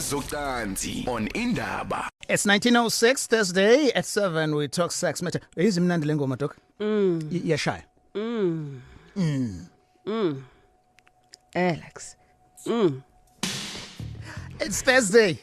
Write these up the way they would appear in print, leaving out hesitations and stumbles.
Kwezocansi on Indaba. It's 1906 Thursday at 7 we talk sex matter. Is imnandi lengoma doc? Yashaya. Alex. It's Thursday.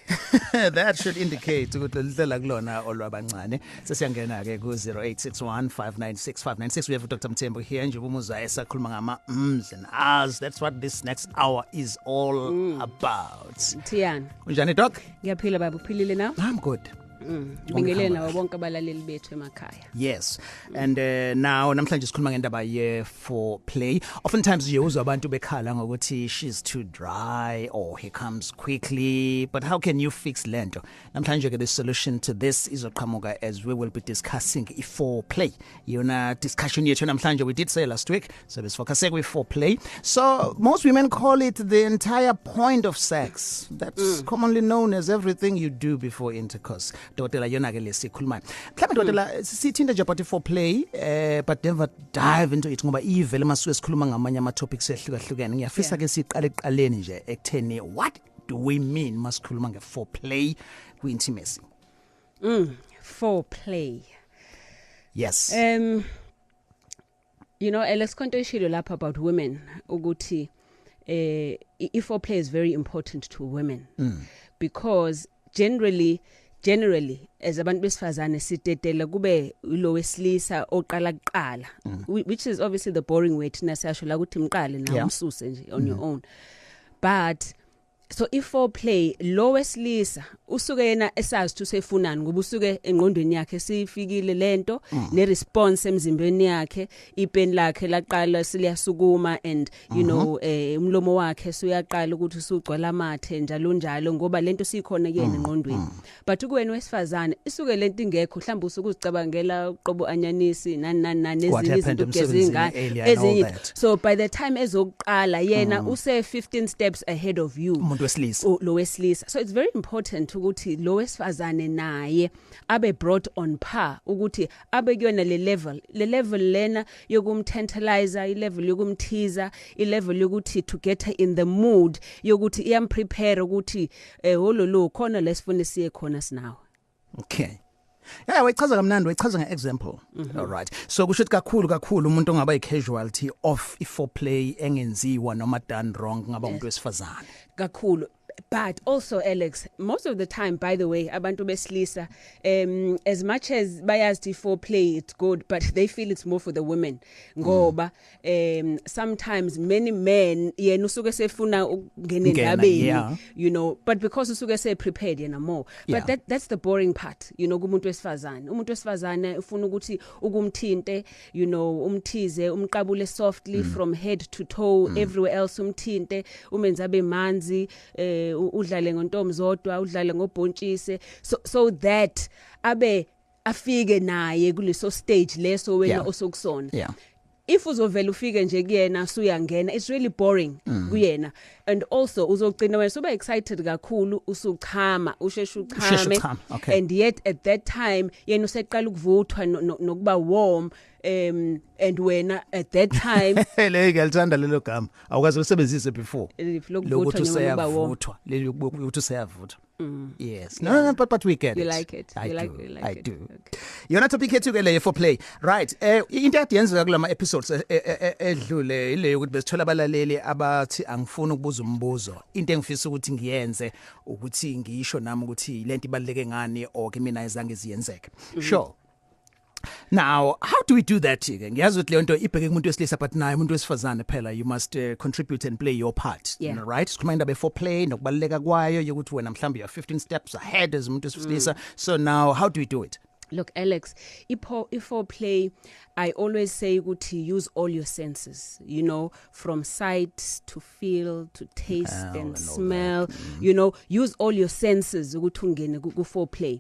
That should indicate ukuthi lidlela kulona olwabancane. Sesiyangena ke ku 0861596596. We have Dr. Mthembu here nje umuzwa esakhuluma ngama and ahs. That's what this next hour is all about. Mthiyane. Unjani doc? Ngiyaphila baba, uphilile now? I'm good. Bingelele nawo bonke abalaleli bethu emakhaya. Yes. And now namhlanje sikhuluma ngendaba ye foreplay. Oftentimes you uzwa abantu bekhala ngokuthi she's too dry or he comes quickly, but how can you fix lento? Namhlanje ke the solution to this izoqhamuka as we will be discussing foreplay. Yona discussion yethu namhlanje we did say last week, so let's focus on foreplay. So most women call it the entire point of sex. That's commonly known as everything you do before intercourse. Dotela yona ke lesikhuluma. Mhlawumbe dotela sithinta nje about foreplay but never dive into it ngoba ivele masuke sikhuluma ngamanye ama topics ehlukahlukene. Ngiyafisa ke siqale eqaleni nje ekutheni what do we mean masikhuluma nge foreplay ku intimacy? Foreplay. Yes. You know, let's continue lapha about women ukuthi foreplay is very important to women because generally as abantu besifazane sitetela kube lo wesilisa oqala kuqala which is obviously the boring way thina siyasho la ukuthi mqale na umsuse nje on your own, but so foreplay lo wesilisa usuke yena esazi ukuthi usefunani ngoba usuke engqondweni yakhe sifikile lento ne response emzimbeni yakhe ipeni lakhe laqala siliyasukuma and you know umlomo wakhe suyaqala ukuthi usugcwala amathe njalo ngoba lento sikhona kuyena engqondweni, but kuwena wesifazane isuke lento ingekho mhlawumbe usukuzicabangela uqobo anyanisi nani nezinye izinto gezingane ezinye, so by the time ezokuqala yena use 15 steps ahead of you lo wesilisa. So it's very important ukuthi lo wesifazane naye abe brought on par ukuthi abe kuyona le level lena yokumtantalizer, i level yokumteaser, i level yokuthi to get her in the mood yokuthi iyamprepare ukuthi hololo khona lesifune siye khona sinawo. Okay. Yeah, wayichaza kamnandi, wayichaza ngeexample. All right. So kushuthi kakhulu umuntu ongaba i-casualty of foreplay engenziwa noma done wrong ngaba umuntu wesifazane. Kakhulu. But also Alex, most of the time, by the way, abantu besilisa, as much as bayazi foreplay it's good, but they feel it's more for the women. Ngoba sometimes many men yena usuke sefuna ukungena endabeni, you know, but because usuke se prepared yena more. But that's the boring part, you know, kumuntu wesifazane. Umuntu wesifazane ufuna ukuthi ukumthinte, you know, umthize, umqabule softly from head to toe, everywhere else umthinte, umenza abe manzi, udlale ngontombi zodwa, udlale ngobhontshise, so that abe afike naye kuleso stage leso wena osokusona. If uzovela ufike nje kuyena usuyangena, it's really boring kuyena, and also uzogcina wena soba excited kakhulu usuchama usheshe uchame, and yet at that time yena useqala ukuvuthwa nokuba warm and wena at that time le ngiyalithanda lelo gama awukaze usebenzise before lokuthi useyavuthwa leli ukuthi useyavuthwa. Yes. No, but we get you it. Like it. I you do. like I it. do. Okay. Yona topic yethu ke le foreplay. Right. Into yenzeka kulama episodes edlule ile ukuthi besithola abalaleli abathi angifuni ukubuza umbuzo. Into engifisa ukuthi ngiyenze ukuthi ngisho nami ukuthi lento ibaleke ngani or ke mina izange ziyenzeke. Sure. Now, how do we do that? Ngiyazi ukuthi le nto ibheke kumuntu wesilisa but naye umuntu wesifazane phela you must contribute and play your part. Right? Sikhuluma indaba foreplay nokubaleka kwayo ukuthi wena mhlawumbe you are 15 steps ahead as umuntu wesilisa. So now how do we do it? Look, Alex, foreplay, I always say ukuthi use all your senses, you know, from sight to feel to taste and smell, you know, use all your senses ukuthi ungene ku foreplay.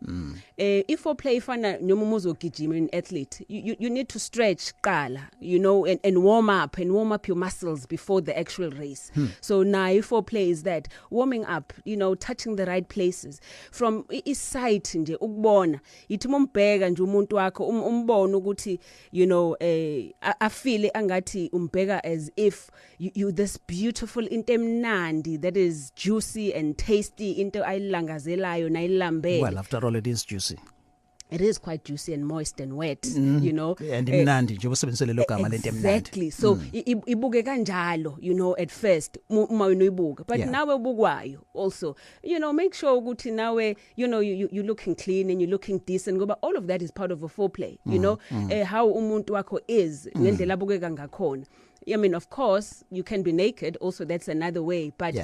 Foreplay ifana noma uzogijima an athlete, you need to stretch qala, you know, and warm up your muscles before the actual race. So now foreplay is that warming up, you know, touching the right places from sight nje ukubona yithi umbheka nje umuntu wakho umbona ukuthi you know I feel angathi umbheka as if you this beautiful into emnandi that is juicy and tasty into ayilangazelayo nayilambele. Well, after all, it is juicy. It is quite juicy and moist and wet, you know. And imnandi nje usebenzisele lo gama lento emnandi. Exactly. So ibuke kanjalo, you know, at first uma uyibuka. But nawe ubukwayo also, you know, make sure ukuthi nawe, you know, you looking clean and you looking decent ngoba all of that is part of a foreplay, you know. How umuntu wakho is ngendlela abukeka ngakhona. I mean, of course, you can be naked also, that's another way, but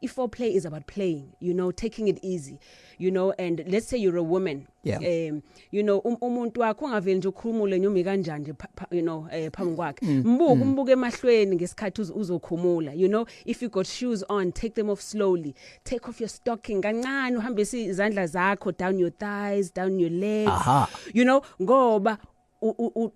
if foreplay is about playing, you know, taking it easy, you know, and let's say you're a woman, you know, umuntu wakho ungaveli nje ukhulumule nyumi kanjani you know, phambi kwakhe umbuke emahlweni ngesikhathi uzokhumula, you know, if you got shoes on, take them off slowly, take off your stocking kancane uhambise izandla zakho down your thighs, down your legs, you know, ngoba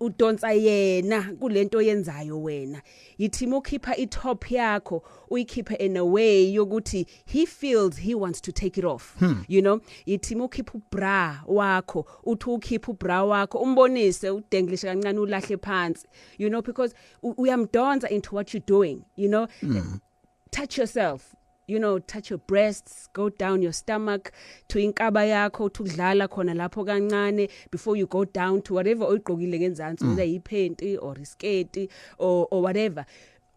udonsa yena kulento yenzayo wena yithi mokhipha itop yakho uyikhipha in a way yokuthi he feels he wants to take it off, you know, yithi mokhipha ubra wakho uthi ukhipha ubra wakho umbonise udenglishe kancane ulahle phansi, you know, because uyamdonsa into what you're doing, you know. Touch yourself, you know, touch your breasts, go down your stomach to inkaba yakho ukudlala khona lapho kancane before you go down to whatever oyigqokile ngenzansi whether iphenti or isketi or whatever.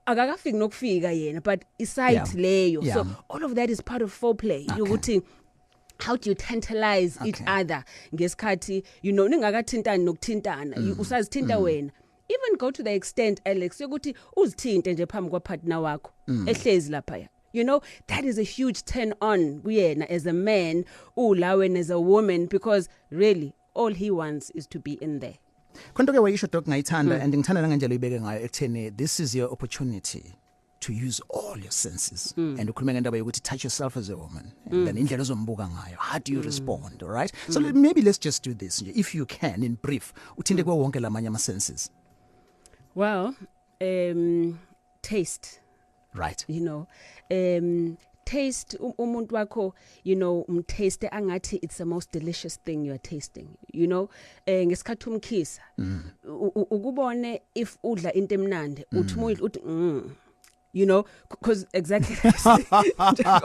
Akakafiki nokufika yena but iside leyo. So all of that is part of foreplay. Ukuthi how do you tantalize each other ngesikhathi, you know, ningakathintani nokuthintana usazithinta wena. Even go to the extent, Alex, yokuthi uzithinte nje phambi kwa partner wakho ehlezi lapha. You know, that is a huge turn on kuyena as a man, ulawen as a woman, because really all he wants is to be in there. Konke wayisho doc ngayithanda and ngithanda nangendlela uyibeke ngayo ekutheni this is your opportunity to use all your senses and ukhuluma ngendaba yokuthi touch yourself as a woman and then indlela ozombuka ngayo, how do you respond, all right? So maybe let's just do this if you can in brief uthinte kwa wonke lamanye ama senses. Well, taste. Right. You know, taste umuntu wakho, you know, taste angathi it's the most delicious thing you are tasting, you know. Ngesikhathi umkhisa ukubone if udla into emnandi uthi moyile uthi you know, because exactly.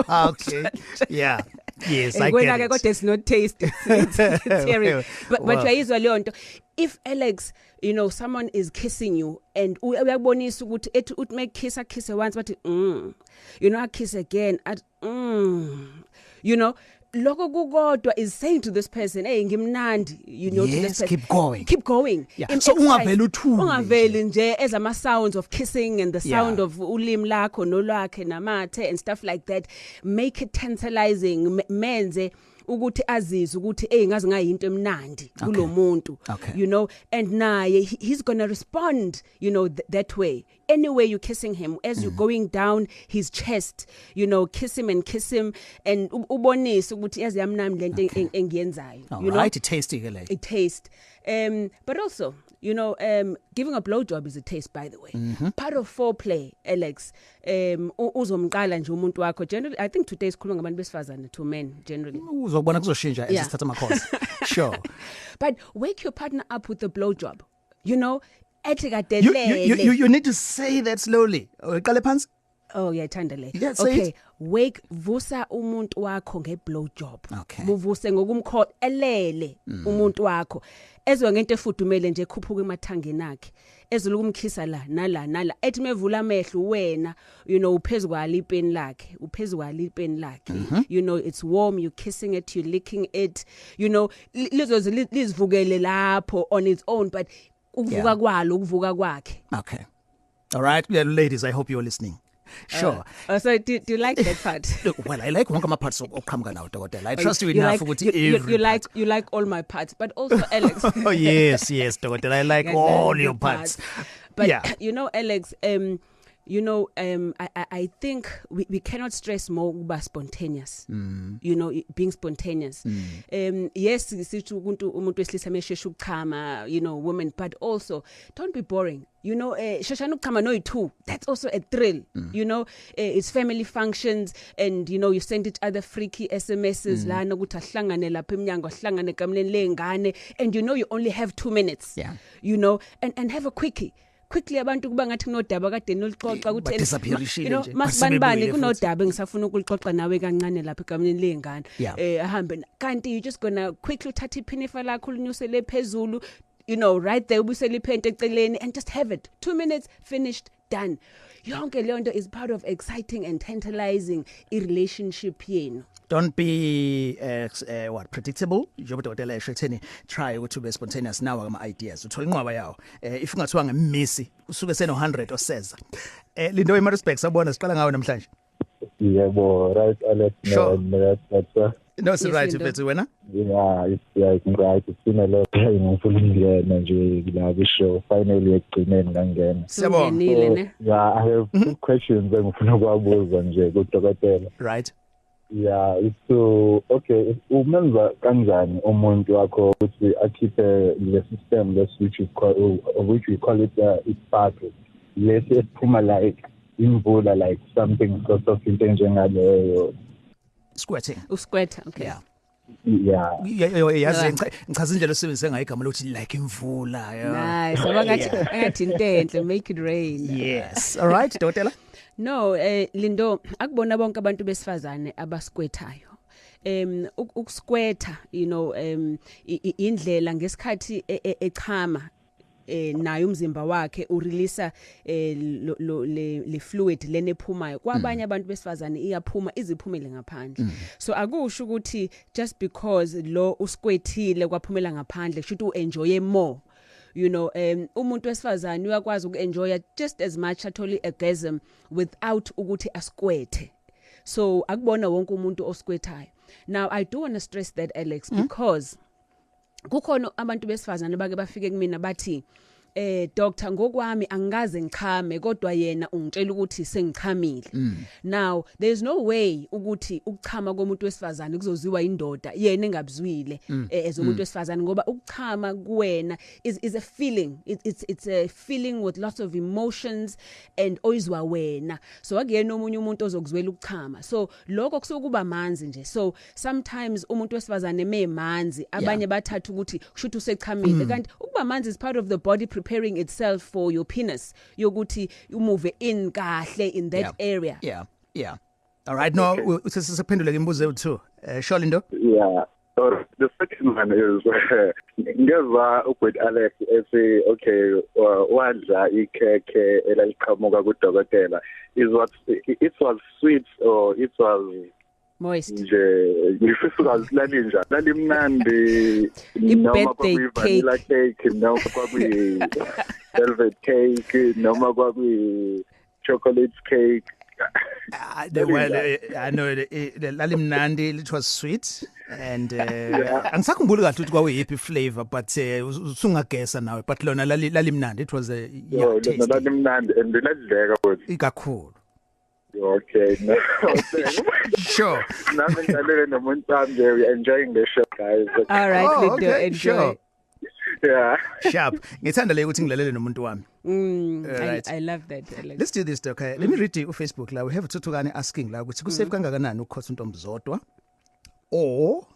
Okay. Yeah. Yes, I get it. Kodwa it's not taste. It's terrible. But uyayizwa leyo nto. If Alex, you know, someone is kissing you and uyabonisa ukuthi ethi make kiss once but you know, I kiss again at you know, lokho kukodwa is saying to this person, hey ngimnandi, you know, yes, to this person, keep going. Yeah. So ungaveli uthule ungaveli nje as ama sounds of kissing and the sound of ulimi lakho nolwakhe namathe and stuff like that. Make it tantalizing, menze ukuthi azizwe ukuthi ngazi ngayinto emnandi kulo muntu, you know, and naye he's going to respond, you know, that way. Anyway you're kissing him as you're going down his chest, you know, kiss him and ubonise ukuthi yazi yamnami lento engiyenzayo, you know. Right, it tastes ke it taste. But also, you know, giving a blowjob is a taste, by the way. Part of foreplay, Alex, uzomqala nje umuntu wakho. Generally, I think today is khuluma ngabantu besifazane to men generally. Uzobona kuzoshintsha esithatha ama course. Sure. But wake your partner up with the blowjob. You know, you need to say that slowly. Qale phansi. Oh yeah, thandele. Yeah, okay, wake vusa umuntu wakho ngeblowjob. Okay. Muvuse ngokumkhola elele umuntu wakho. Ezwe ngento efudumele nje ekhuphuka emathangeni akhe. Ezwe ukumkhisa la nala. Ethi mevula amehlo wena, you know, uphezulu kwalipeni lakhe. You know, it's warm, you're kissing it, you're licking it. You know, lizivukele lapho on its own, but ukuvuka kwakhe. Okay. All right, ladies, I hope you're listening. Sure. So do you like that part? Look, well, I like one of my parts of Kamga now, Doctor. I trust you enough for you like all my parts, but also Alex. Oh yes, Doctor. I like all your parts. But you know, Alex, you know, I think we cannot stress more about spontaneous. You know, being spontaneous. Yes, umuntu wesilisa meshesha ukuchama, you know, women, but also don't be boring. You know, shashana ukuchama no two. That's also a thrill. You know, it's family functions, and you know, you send each other freaky SMSs la nokuthi ahlangane lapha eminyango ahlangane kamleni lengane, and you know you only have 2 minutes. Yeah. You know, and have a quickie. Quickly abantu kuba ngathi kunodaba kade nolixoxa ukuthi you know masibanibani kunodaba engisafuna ukulixoxa nawe kancane lapha egameni lengane ahambe kanti you just gonna quickly uthatha iphinifa lakho ulinyusele phezulu, you know, right there ubusela iphente eceleni and just have it 2 minutes, finished, done. Yonke leyo nto is part of exciting and tantalizing a relationship yenu. Don't be predictable. Njengoba udokotela esho etheni try ukuthi ube spontaneous nawe ama ideas. Uthola inqwaba yawo. If ungathiwa ngemisi usuke seno 100 oseza. Lindo eMaritzburg sabona siqala ngawe namhlanje. Yebo, right Alex. Sure. No, it's Yes, right Lindo. if it's winner. Yeah, it's right. It's been a lot of ngifuna ngene nje la show finally egcineni ngangena. Sungenile ne. Yeah, I have 2 questions engifuna ukubuza nje kudokotela. Right. Yeah, so okay, umenza kanjani umuntu wakho ukuthi akhiphe le system which we call it isparkle. Let's phuma like imvula, like something sort of into njengaleyo. Squirting. Usquirta, okay. Yeah. Yeah. Yazi ngichaza indlela osebenzise ngayo igama lokuthi like imvula. Nice. Ngathi into enhle, make it rain. Yes. All right, dokotela. No, Lindo, akubona bonke abantu besifazane abaskwethayo. Ukuskwetha, you know, indlela ngesikhathi echama nayo umzimba wakhe urelease le fluid lenephumayo kwabanye abantu besifazane iyaphuma iziphumele ngaphandle. So akusho ukuthi just because lo uskwethile kwaphumela ngaphandle kusho ukuthi uenjoy more. You know, umuntu wesifazane uyakwazi ukuenjoya just as much atoli orgasm without ukuthi askwethe. So akubona wonke umuntu oskwethayo. Now I do want to stress that, Alex, because kukhona abantu besifazane bake bafike kumina bathi doctor ngokwami angaze ngichame kodwa yena ungitshela ukuthi sengichamile. Now there's no way ukuthi ukuchama komuntu wesifazane kuzoziwa indoda yena engabizwile ezomuntu wesifazane ngoba ukuchama kuwena is a feeling. It's a feeling with lots of emotions and oyizwa wena. So akuyena omunye umuntu ozokuzwela ukuchama. So lokho kusukuba manzi nje. So sometimes umuntu wesifazane memanzi abanye bathatha ukuthi kushuthi usechamile kanti ukuba manzi is part of the body preparing itself for your penis yokuthi you move in kahle in that area. Yeah. All right, no usisiphendule imbuzo ethu Sholindo. Yeah. So the second one is ngeza with Alex say okay wadla ikhekhe elaliqhamuka kudokotela it was sweet or it was moist nje ngifisa lalinja lalimnandi noma birthday cake noma kwakuyi velvet cake noma kwakuyi chocolate cake. Well, I know lalimnandi, it was sweet and angisakhumbuli kahle ukuthi kwakuyiphi flavor but usungagesa nawe but lona lalimnandi, it was a lalimnandi and ladleka futhi ikakhulu. Okay, no. Sure. Nothing better than we enjoying the show, guys. All right, okay, enjoy. Sure. Yeah. Sharp. Ngithanda le ukuthi ngilalele nomuntu wami. Right. I love that. Let's do this, okay? Let me read you Facebook la. We have Tutukane asking la ukuthi kusafe kangakanani ukukhosa untombi zodwa or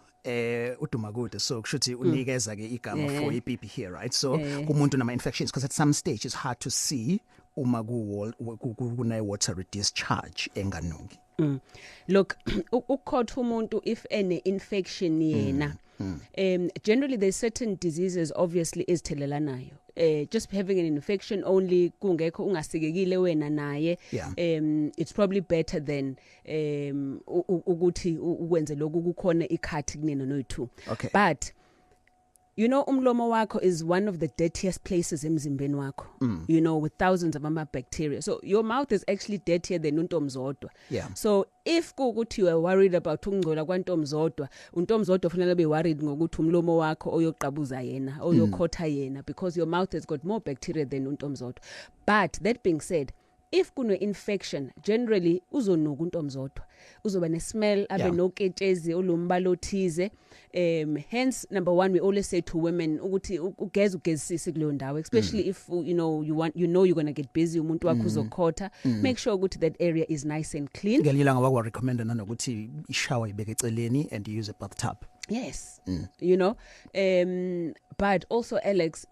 udumakude, so kushuthi unikeza ke igama for ipipi here, right? So kumuntu nama infections because at some stage it's hard to see uma kuna watery discharge enganungi. Look, ukukhotha umuntu if any infection yena generally there's certain diseases obviously izithelelanayo. Just having an infection only kungekho ungasikekile wena naye it's probably better than ukuthi ukwenze lokhu kukhona ikhathi kunena no2. Okay. But you know umlomo wakho is one of the dirtiest places emzimbeni wakho. You know, with thousands of bacteria. So your mouth is actually dirtier than untombi zodwa. Yeah. So if kuukuthi you are worried about ukungcola kwantombi zodwa, untombi zodwa kufanele be worried ngokuthi umlomo wakho oyoqabuza yena, oyokhotha yena because your mouth has got more bacteria than untombi zodwa. But that being said, if kuno infection generally uzonuka untomzodwa uzoba ne smell abe noketshezi olombala othize hence number 1 we always say to women ukuthi ugezisise kuleyo ndawo especially if you know you're going to get busy umuntu wakho uzokhotha make sure ukuthi that area is nice and clean ngelilanga wakwa recommend nanokuthi ishower ibeke eceleni and use a bathtub. Yes. You know, but also Alex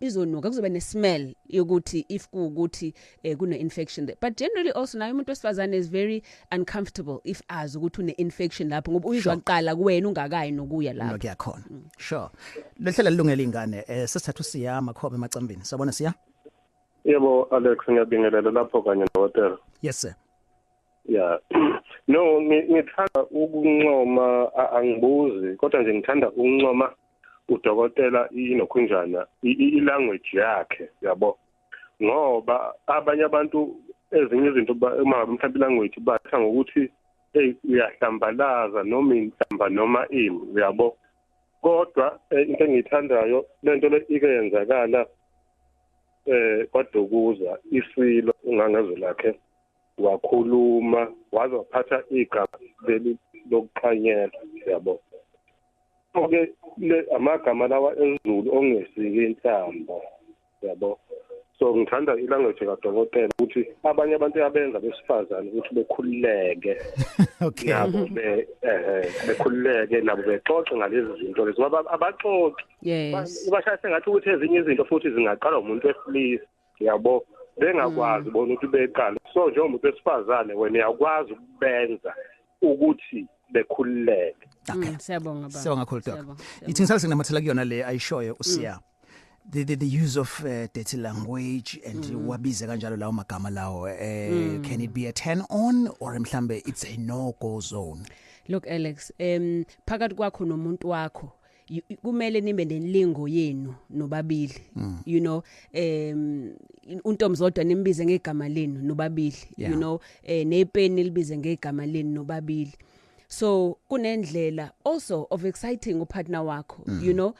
izonuka kuzoba ne smell yokuthi if kuukuthi kune infection there. But generally also nayo umuntu wesifazane is very uncomfortable if azi ukuthi une infection lapho ngoba uyizwa kuqala kuwena ungakayi nokuya lapho. Nokuyakhona. Sure. Lehlela lilungele ingane sesithathu siya makhobe emacambini. Sabona siya? Yebo Alex ngiyabingelela lapho kanye nodokotela. Yes sir. Yeah. No, ngithanda ukuncoma angibuzi kodwa nje ngithanda ukuncoma udokotela inokhunjana ilanguage yakhe yabo. Ngoba abanye abantu ezinye izinto uma mhlawumbe language batha ngokuthi uyahlambalaza noma inhlamba noma imi yabo. Kodwa into engiyithandayo lento le ike yenzakala kwaDokuza isilo ungangazo lakhe wakhuluma wazophatha igama leli lokukhanyela yabo. Okay le amagama lawa ezulu ongesiki inhlamba yabo. So ngithanda ilanguage kaDokotela ukuthi abanye abantu abenza besifazane ukuthi bekhululeke. Okay. Nabo bekhululeke nabo bexoxe ngalezi zinto lezi ngoba abaxoxi. Yes. Bashaya sengathi ukuthi ezinye izinto futhi zingaqala umuntu wesilisa yabo. Bengakwazi bona ukuthi beqala so nje umuntu wesifazane wena uyakwazi ukubenza ukuthi bekhululeke. Okay. Siyabonga baba. Siyabonga kakhulu doc. Ithi ngisalise namathela kuyona le ayishoyo usiya. The use of dirty language and wabize kanjalo lawo magama lawo can it be a turn on or mhlambe it's a no go zone? Look Alex phakathi kwakho nomuntu wakho kumele nibe nenlingo yenu nobabili you know untomzodwa nimbize ngegama lenu nobabili you know nepeni libize ngegama lenu nobabili. So kunendlela also of exciting upartner wakho you know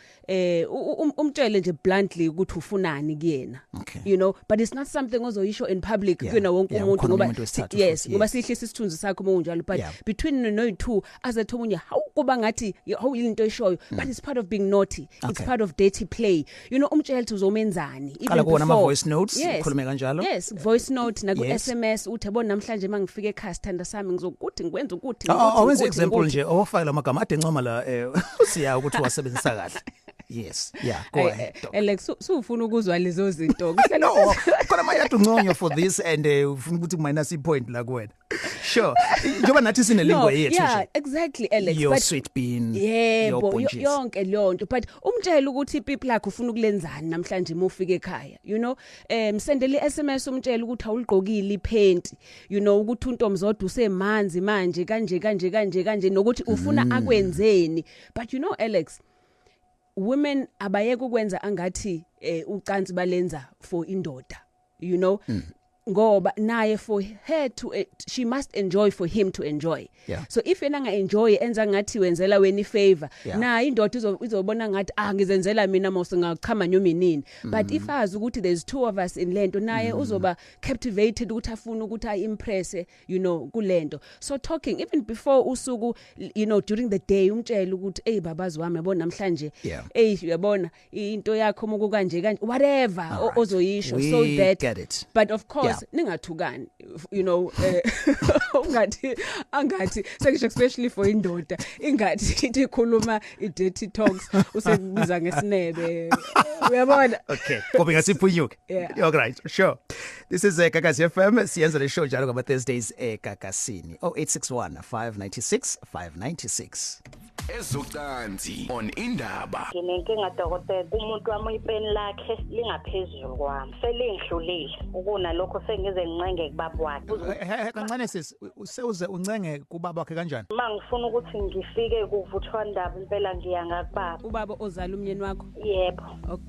umtshele nje bluntly ukuthi ufunani kuyena you know but it's not something ozoyisho in public kuyena wonke umuntu ngoba yes ngoba sihlisa isithunzi sakho monjalo but between no two azethu omunye how kuba ngathi how into eshoyo but it's part of being naughty it's part of dirty play you know umtshele ukuthi uzomenzani even before ama voice notes ukhulume kanjalo yes voice note na ku SMS uthi yabona namhlanje mangifike ekhaya sithanda sami ngizokuthi ngikwenza ukuthi example nje owafayela amagama ade ncoma la usiya ukuthi wasebenzisa kahle. Yes, yeah, go ahead. Alex, ufuna ukuzwa lezo zinto. No, khona mayadu nconyo for this and ufuna ukuthi minus point la kuwena. Sure. Njoba nathi sinelingo yethu nje. Yeah, exactly Alex. Your sweet bean. Yebo, yonke lonto but umtshela ukuthi ipipi lakhe ufuna ukulenzani namhlanje mufike ekhaya. You know, sendele SMS umtshela ukuthi awuligqokile iphenti. You know ukuthi untomzodwa usemanzi manje kanje nokuthi ufuna akwenzeni. But you know Alex, women abayeke ukwenza angathi ucansi balenza for indoda you know ngoba naye for her to she must enjoy for him to enjoy so if yena nga enjoy enza ngathi wenzela wena ifavor na indoda izobona ngathi ngizenzela mina mose ngachama nyominini but if azi ukuthi there's two of us in lento naye uzoba captivated ukuthi afuna ukuthi ayimpress you know kulento so talking even before usuku you know during the day umtshela ukuthi babazi wami yabona namhlanje uyabona into yakho muku kanje whatever ozoyisho so that but of course ningathukani you know angathi sekusho especially for indoda ingathi ikhuluma i-dirty talks usekubiza ngesinebe uyabona okay ngoba ngasiphunyuke you're right sure this is Gagasi FM siyenza le show njalo ngaba Thursdays eGagasini 0861 596 596 ezocansi on Indaba. Nginenkinga dokotela umuntu wami ipeni lakhe lingaphezulu kwami selinghlulile ukunalokho sengize ngincenge kubaba wakhe kancane sis useuze uncenge kubaba wakhe kanjani mangifuna ukuthi ngifike kuvuthwa Indaba impela ngiya ngakubaba ubaba ozala umnyeni wakho yebo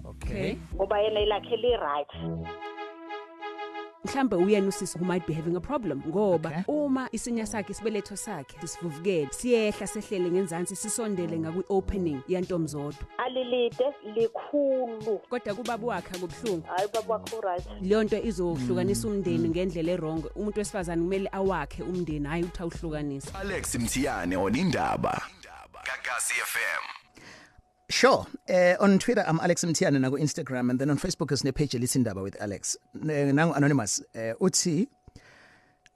okay ngoba yena ilakhe li right mhlambe uyena usisi who might be having a problem ngoba uma isinya sakhe isibeletho sakhe sisivuvukele siyehla sehlele ngenzansi sisondele ngaku opening yantomzodwa alilide likhulu kodwa kubaba wakhe akubhlungu hayi baba wakho right leyo nto izohlukanisa umndeni ngendlela errong umuntu wesifazane kumele awakhe umndeni hayi uthi awuhlukanisa Alex Mthiyane on Indaba Gagasi FM. Sure. On Twitter, I'm Alex Mthiyane, na Instagram, and then on Facebook is ne page Indaba with Alex. Now anonymous. Uthi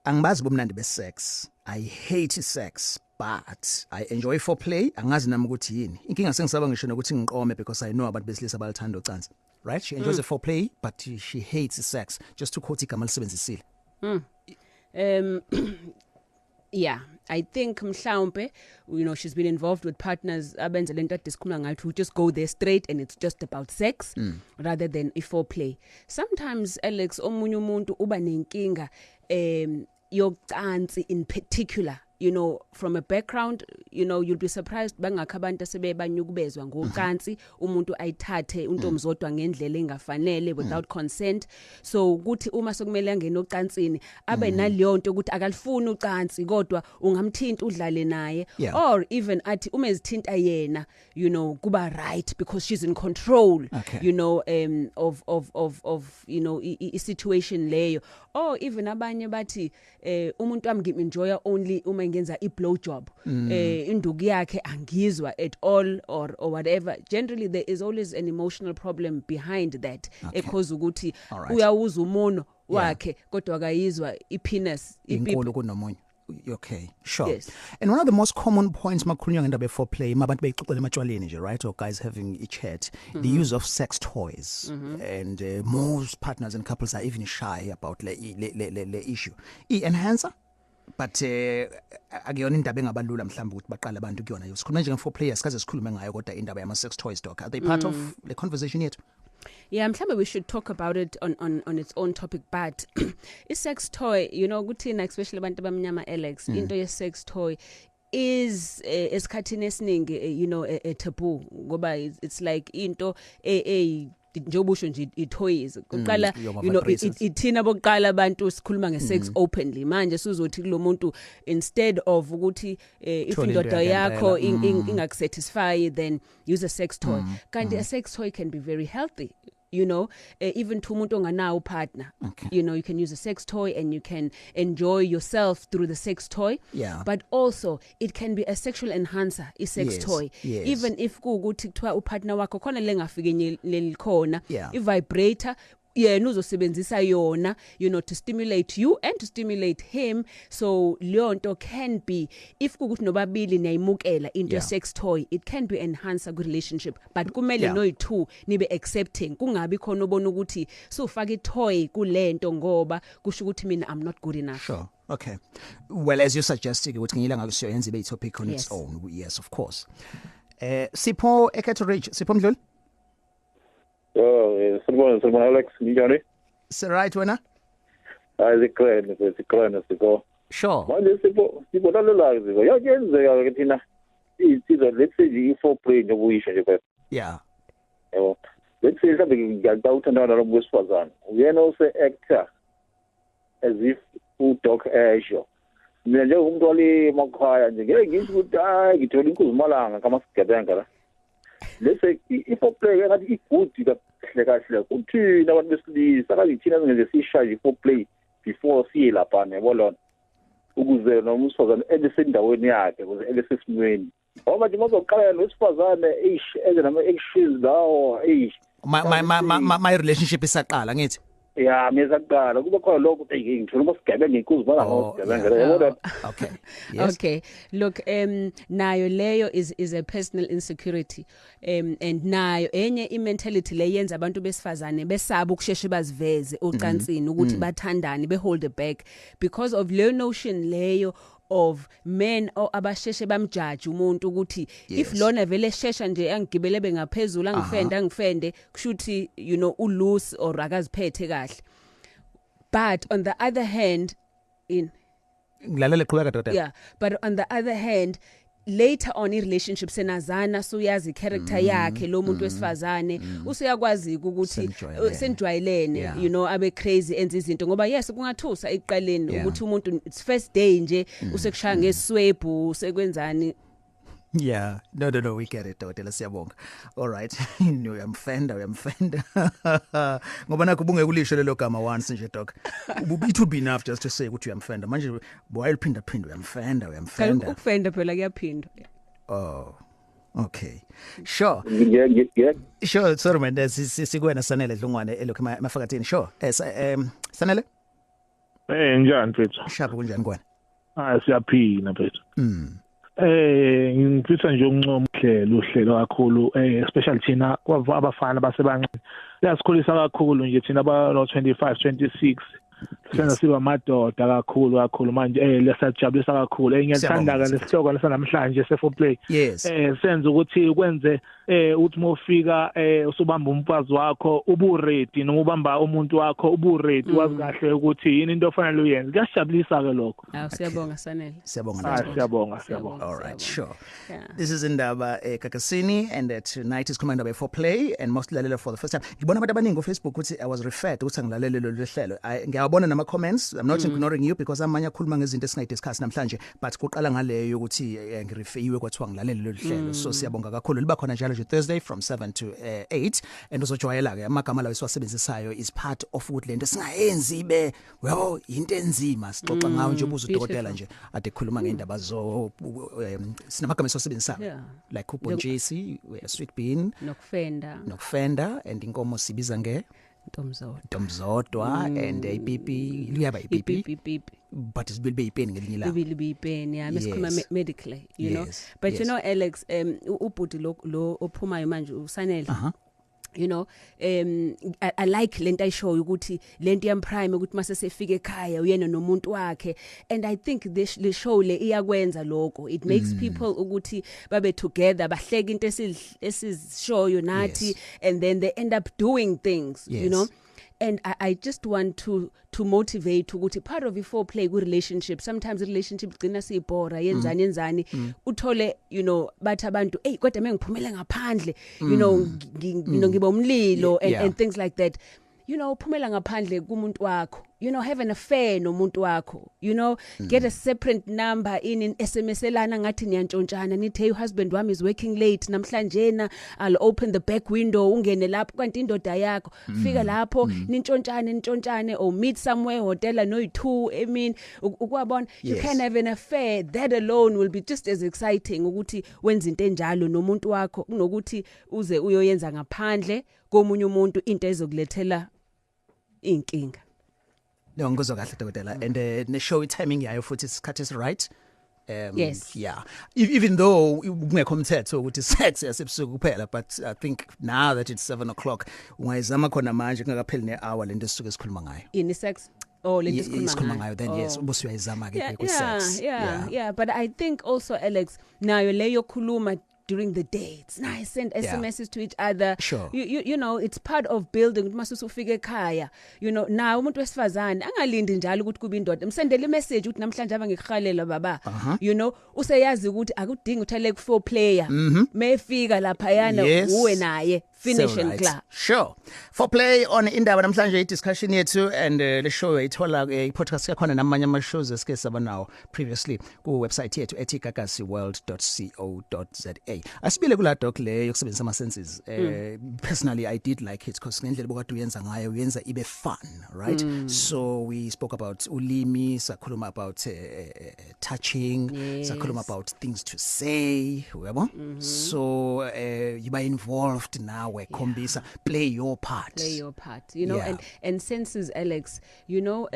angibazi bomnandi besex. I hate sex, but I enjoy foreplay. Angazi nami ukuthi yini. Inkinga sengisaba ngisho nokuthi ngiqome because I know about besilisa abalithanda ucansi. Right? She enjoys the foreplay, but she hates sex. Just to quote igama lisebenzisile. Yeah, I think mhlawumbe, you know, she's been involved with partners abenza lento adiskuma ngayo who just go there straight and it's just about sex rather than a foreplay. Sometimes Alex omunye umuntu uba nenkinga yocansi in particular. You know, from a background, you know, you'll be surprised bangakho abantu asebebanyukubezwa ngocansi umuntu ayithathe untomzodwa ngendlela engafanele without consent. So ukuthi uma sokumele angene ocansini abe naleyo nto ukuthi akalifuni ucansi kodwa ungamthinta udlale naye or even athi uma ezithinta yena, you know, kuba right because she's in control, you know, of you know I situation leyo. Or even abanye bathi umuntu wami ngimjoya only uma ngenza I blow job induku yakhe angizwa at all or whatever. Generally there is always an emotional problem behind that because ukuthi uyawuza umono wakhe kodwa akayizwa ipenis inkulu kunomunye. Okay, sure. Yes. And one of the most common points makhulunywa ngendaba foreplay mabantu beyixoxela ematshwaleni nje, right, or guys having a chat, the use of sex toys, and most partners and couples are even shy about the issue. Enhancer, but akuyona indaba engabalula mhlawumbe ukuthi baqala abantu kuyona yo. Sikhuluma nje nge-foreplay sikaze sikhulume ngayo kodwa indaba yama sex toys doc. Are they part of the conversation yet? Yeah, I'm sure we should talk about it on its own topic, but is sex toy, you know, kuthina especially abantu abamnyama Alex, into ye sex toy is esikhathini esiningi, you know, a taboo ngoba it's like into njobusho nje i-toys kuqala, you know, ithina bokuqala abantu sikhuluma nge-sex openly manje sizothi kulomuntu instead of ukuthi if indoda yakho ingakusatisfy then use a sex toy kanti a sex toy can be very healthy. You know, even to umuntu onganawo partner, you know, you can use a sex toy and you can enjoy yourself through the sex toy. Yeah. But also, it can be a sexual enhancer, a sex toy. Yes. Even if kuukuthi kuthiwa upartner wakho khona lengafikenye khona, Yeah. i-vibrator, yena uzosebenzisa yona, you know, to stimulate you and to stimulate him. So leyo nto can be, if kukuthi nobabili niyayimukela into sex toy, it can be enhance good relationship, but kumele noyi-two nibe accepting, kungabi khona obona ukuthi so ufaka i-toy kulento ngoba kusho ukuthi mina I'm not good enough. Sure. Okay. Well, as you suggested, ukuthi ngiyilanga kusiyenza ibe topic on its own. Yes, of course. Sipho Eketo Ridge, Sipho Mdluli. Sibona Alex, njani? Right wena? Zikhona siko. Sure. Manje sibona lelazi ziko. Yakenzeka ke thina isizo let's say i-foreplay ngobuyisho nje phela. Yeah. Yebo. Let's say mhlawumbe ngiyawuthandana lo wesifazane. Uyena ose-actor as if u-Doc Asho. Mina nje umuntu wale makhaya nje ngeke ngithi ukuthi hayi ngithola inkuzimalanga kamasigebenga la. Let's say i-foreplay ngathi igudi kahle kuthina abantu besilisa akazithina ngenze sishaje i-foreplay before siye lapha nebona ukuze noma usifazane ebesendaweni yakhe ukuze ebesesimweni ngoba nje mazoqala nosifazane eze nama actions lawo my relationship isaqala ngithi. Yeah, mezaqala kuba khona lokho ngithola umasigebenga inkuzimalanga ngosigebenga yabona. Okay. Yes. Okay. Look, nayo leyo is a personal insecurity. And nayo enye mentality le yenza abantu besifazane besaba ukusheshe baziveze ocansini ukuthi bathandane be hold back because of le notion leyo of men abasheshe bamjudge umuntu ukuthi if lona vele shesha nje angigibele bengaphezulu angifende kushuthi you know ulose or akaziphethe kahle. But on the other hand Ngilalela qhubeka doda. Yeah, but on the other hand later on in relationship senazana so yazi character yakhe lo muntu wesifazane useyakwazi ukuthi senjwayelene you know abe crazy enza izinto ngoba yes kungathusa eqaleni ukuthi umuntu it's first day nje usekushaya ngeswebhu sekwenzani. Yeah, no, we get it, Dr. Siyabonga. All right, uyamfenda. Ngoba nakho bunge kulisho lelo gama once nje doc. It would be enough just to say ukuthi uyamfenda. Manje boy uphinda uyamfenda. Ukufenda phela kuyaphindwa. Oh. Okay. Sure. Yeah. Sure, sorry man, sikwena Sanele Dlungwane elokhu mafakathini. Sure. Sanele? Njani mfethu? Shapha kunjani kwana? Siyaphila mfethu. Ngifisa nje ukuncoma uhlelo kakhulu especially thina abafana basebancane lasikhulisa kakhulu nje thina aba no 25 26 senza siba madoda kakhulu manje lesajabulisa kakhulu ngiyathanda ke lesihloko lesanamhlanje se4play senza ukuthi ukwenze uthi mofika usubamba umfazi wakho ubu ready noma ubamba umuntu wakho ubu ready wazi kahle ukuthi yini into ofanele uyenze kuyajabulisa ke lokho. Siyabonga Sanele. Siyabonga. All right, sure. This is Indaba Kakasini and tonight is Commander by 4play and most lalela for the first time. Ngibona abantu abaningi ku Facebook ukuthi I was referred ukuthi ngilalele lo hlelo. Ngiyabona nama comments. I'm not ignoring you because amanye akhuluma ngezinto esingayidiscuss namhlanje but kuqala ngaleyo ukuthi ngireferiwe kwathiwa ngilalele lo hlelo. So siyabonga kakhulu liba khona njalo nje Thursday from 7 to 8 and uzojwayela ke amagama lawo esiwasebenzisayo is part of ukuthi lento singayenzi ibe yabo into enzima sixoxa ngawo nje ubuza udokotela nje ade khuluma ngeindaba zo sinamagama esiwasebenzisayo like ubhontshisi sweet bean nokufenda and inkomo sibiza nge Ntomzodwa and ipipi luyaba ipipi but it will be pain ngelinye la will be pain mesikhuluma medically you know but you know Alex ubhuti lo ophumayo manje usanele you know I like lento ayishow ukuthi lento yam prime ukuthi mase sefika ekhaya uyena nomuntu wakhe and I think the show le iyakwenza lokho it makes people ukuthi babe together bahleka into esizishoyo nathi and then they end up doing things you know. And I just want to motivate ukuthi part of i4play ku relationship sometimes relationship gcina siyibhora yenzani uthole you know bathi abantu kodwa mengiphumele ngaphandle you know ngiba umlilo and things like that you know phumela ngaphandle kumuntu wakho you know have an affair nomuntu wakho you know get a separate number in SMS elana ngathi niyantshontshana nithi hey husband wami is working late namhlanje na I'll open the back window ungene lapho kanti indoda yakho fika lapho nintshontsane or meet somewhere hotel no2 I mean ukwabona you can have an affair that alone will be just as exciting ukuthi wenza into enjalo nomuntu wakho kunokuthi uze uyoyenza ngaphandle komunye umuntu into ezokulethela inkinga. No ngizwa kahle dokotela and ne show timing yayo futhi isikhathi is right. Yes. Yeah. Even though kungekho umthetho ukuthi sex yasebusuku kuphela but I think now that it's 7:00 ungayizama khona manje kungakapheli ne-hour lento esisuke sikhuluma ngayo. In sex lento sikhuluma ngayo then yes ubuse uyayizama ke ku sex. Yeah but I think also Alex nayo leyo khuluma during the day it's nice send SMSs to each other sure. you know it's part of building mase ufike ekhaya you know now umuntu wesifazane angalindi njalo ukuthi kube indoda msendele message ukuthi namhlanje abangikhalela baba you know useyazi ukuthi akudingi uthale ku 4 player mefika lapha yana uwe naye finish and clear. Sure. 4play on Indaba namhlanje i-discussion yethu and le show ithola i-podcast yakhona namanye ama-shows esike saba nawo previously ku website yethu ethi gagasiworld.co.za. Asibile kula doc le yokusebenzisa ama senses. Personally I did like it because ngendlela bokade uyenza ngayo uyenza ibe fun, right? So we spoke about ulimi, sakhuluma about touching, sakhuluma about things to say, uyabo? So you are involved now. Kombisa play your part you know and senses Alex you know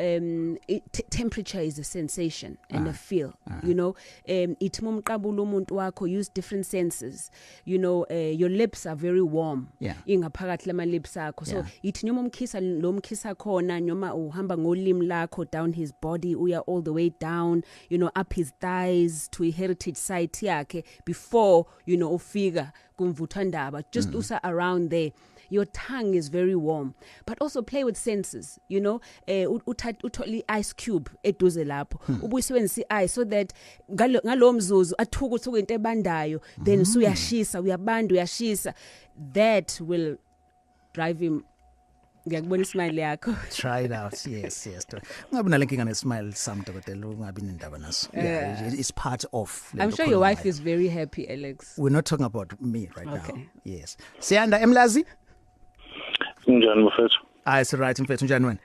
temperature is a sensation and a feel you know ithi umqabula umuntu wakho use different senses you know your lips are very warm ingaphakathi lama lips akho so ithi noma umkhisa lo mkhisa khona noma uhamba ngolimi lakho down his body uya all the way down you know up his thighs to a heritage site yakhe before you know ufika kumvuthwa ndaba just usa around there your tongue is very warm. But also play with senses, you know, uthatha ice cube eduze lapho ubuyisebenzisa ice so that ngalo mzuzu athuka into ebandayo then usuyashisa uyabanda uyashisa, that will drive him. Ngiyakubona ismile yakho. Try it out. Yes. Ungabi nalenkinga nesmile some dokotela ungabi nendaba naso. Yeah, it's part of. I'm sure your wife is very happy, Alex. We're not talking about me right now. Yes. Siyanda Emlazi? Njani mfethu? It's right mfethu njani wena?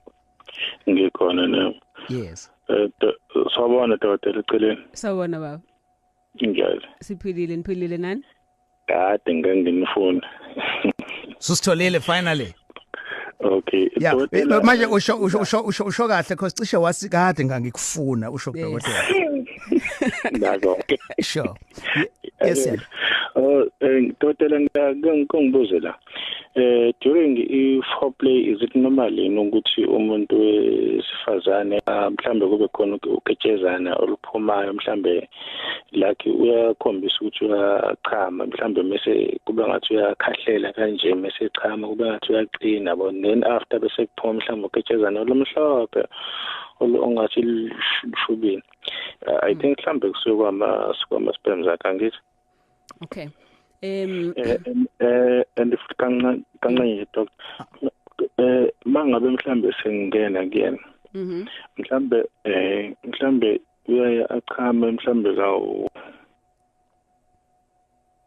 Ngikhona ne. Yes. Sawubona dokotela eceleni. Sawubona baba. Njani? Niphilile nani? Kade nganginifuna. Susitholile finally. Okay. Yeah. Manje usho kahle because cishe wasikade ngangikufuna usho dokotela. Nazo. Sure. Yes sir. Dokotela ngibuze la. During foreplay is it normal ukuthi umuntu wesifazane mhlambe kube khona uketshezana oluphumayo mhlambe like uyakhombisa ukuthi uyachama mhlambe mase kube ngathi uyakhahlela kanje mase chama kube ngathi uyaqina bo then after bese kuphuma mhlambe uketshezana olumhlophe ongathi lishubini. I think mhlambe kusuka kwama sperms akhe angithi. Okay. And if kanqanye doctor mangabe mhlambe sengena again mhlambe uyaya achama mhlambe ka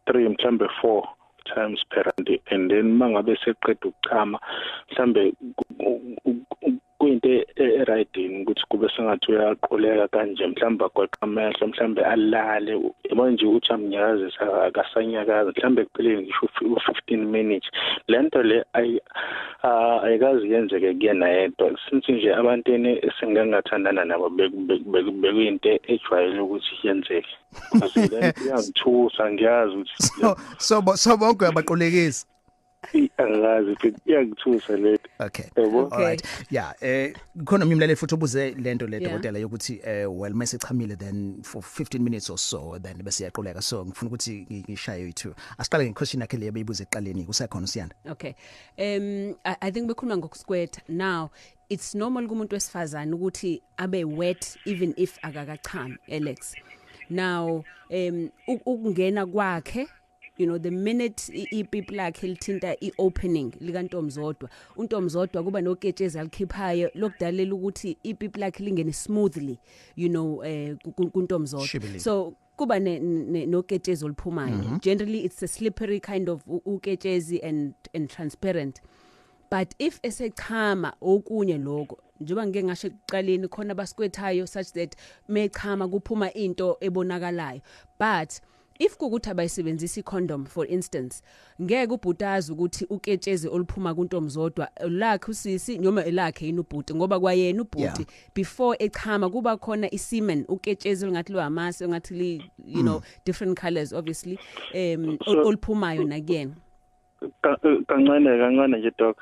3 mhlambe 4 times per day, and then mangabe seqeda ukuchama mhlambe kuyinto eriding ukuthi kube sengathi uyaqoleka kanje mhlambe aqoqamehlo mhlambe alale manje uthi amnyakazisa akasanyakaza mhlambe kuphele ngisho 15 minutes. Lento le ayikazi yenzeke kuyena yedwa since nje abantu esingangathandana nabo bekuyinto ejwayele ukuthi yenzeke because iyangithusa ngiyazi ukuthi so bonke abaqolekisi angazi iyangithusa le. Okay. All right. Yeah, khona umlaleli futhi ubuze lento le dokotela yokuthi well mase chamile then for 15 minutes or so then bese yaqoleka, so ngifuna ukuthi ngishaye yithu asiqale ngequestion yakhe le beyibuze eqaleni kusekhona Siyanda. Okay. I think bekhuluma ngokuskwetha. Now it's normal kumuntu wesifazane ukuthi abe wet even if akakachami, Alex. Now ukungena kwakhe, you know, the minute ipipi lakhe lithinta iopening likantomzodwa, untomzodwa kuba noketshezi alikhiphayo lokdalela ukuthi ipipi lakhe lingene smoothly, you know, kuntomzodwa. So kuba noketshezi oluphumayo. Generally it's a slippery kind of uketshezi and transparent. But if esechama okunye lokho njengoba ngeke ngasho ekuqaleni khona basikwethayo such that mechama kuphuma into ebonakalayo, but if kukuthi abayisebenzisa icondom for instance ngeke ubhutazi ukuthi uketshezi oluphuma kuntomzodwa lakhe usisi noma elakhe inubhuti ngoba kwayena ubhuti before echama kuba khona isemen uketshezi ngathi lo amasi ngathi you know different colors obviously oluphumayo again kancane nje doc.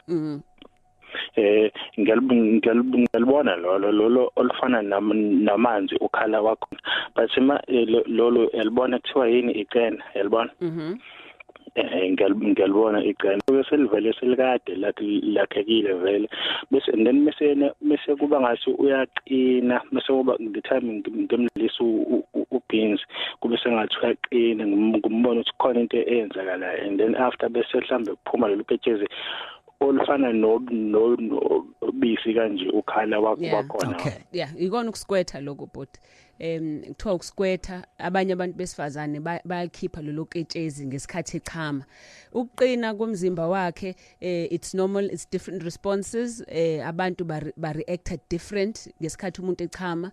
Ngiyalibona lolo olufana namanzi ukhala wakho, but lolo elibona kuthiwa yini iqena yalibona. Ngiyalibona iqena bese livele selikade lakhekile vele bese then mase kuba ngasi uyaqina mase kuba the time ngemlisa ubeans kube sengathi uyaqina ngumbona ukuthi khona into eyenzakalayo, and then after bese mhlambe kuphuma lo ketshezi olufana nobisi kanje ukhala wakhona. Okay. Yeah, ikona ukuskwetha lokho but kuthiwa ukuskwetha abanye abantu besifazane bayakhipha lo ketshezi ngesikhathi echama. Ukuqina komzimba wakhe it's normal, it's different responses. Abantu ba react different ngesikhathi umuntu echama,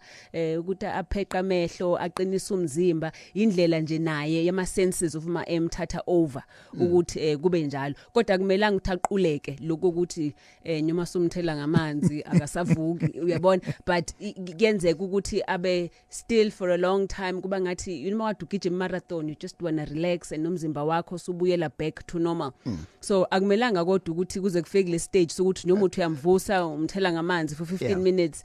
ukuthi apheqa amehlo aqinisa umzimba indlela nje naye yama senses of ma emthatha over ukuthi kube njalo, kodwa akumelanga ukuthi aquleke lokho ukuthi nyuma somthela ngamanzi akasavuki uyabona, but kuyenzeka ukuthi abe still for a long time kuba ngathi you know what ugijima marathon you just wanna relax and nomzimba wakho subuyela back to normal. So akumelanga kodwa ukuthi kuze kufike le stage sokuthi noma uthi uyamvusa umthela ngamanzi for 15 minutes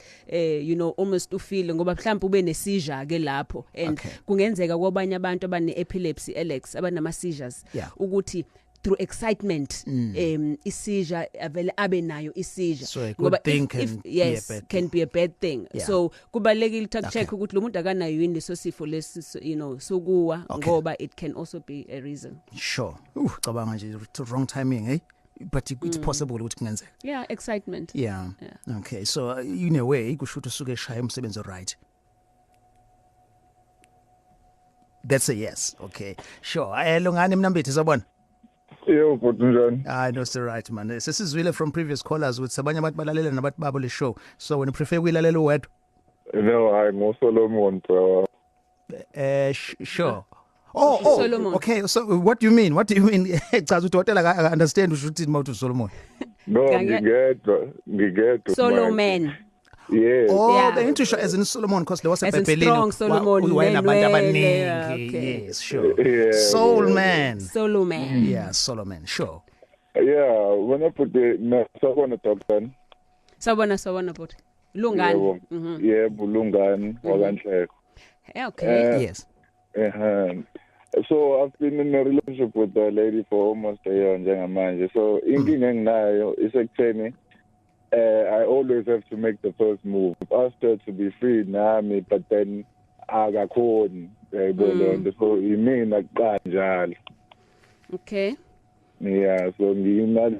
you know almost ufile ngoba mhlawumbe ube ne seizure ke lapho, and kungenzeka kwabanye abantu abane epilepsy Alex abanama seizures ukuthi through excitement seizure avele abe nayo seizure so a good thing can be a bad thing. Yeah. So kubalekile to check ukuthi lo muntu akanayo yini leso sifo lesi sokuwa ngoba it can also be a reason. Sure. Cabanga nje wrong timing, eh? But it's possible ukuthi kungenzeka. Yeah, excitement. Yeah. Okay, so in a way kusho ukuthi usuke eshaya umsebenzi right. That's a yes. Okay. Sure. Lungani mnambithi sabona? Yebo bhuti njani? No sir, right man. Sesizwile from previous callers with sabanye abantu balalela nabantu babo le show. So when you prefer ukuyilalela uwedwa? No, I'm Solomon bro. Sure. Oh, Solomon. Okay, so what do you mean? Chaza udokotela I understand usho ukuthi mawuthi Solomon. No, ngigedwa. Solomon. Yeah. The intro as in Solomon because there was a strong Solomon. Waynabantu abaningi. Yes, sure. Yeah, Solomon. Yeah, Solomon, sure. Yeah, when I put the sabona doctor. Sabona but Lungani. Yeah, Bulungani wakanhleko. Okay. Yes. So I've been in a relationship with a lady for almost a year njengamanje. So inkinga enginayo isekutheni I always have to make the first move. I've asked her to be free nami, but then akakhoni. So imina kanjalo. Okay. Yeah, so ngiyimali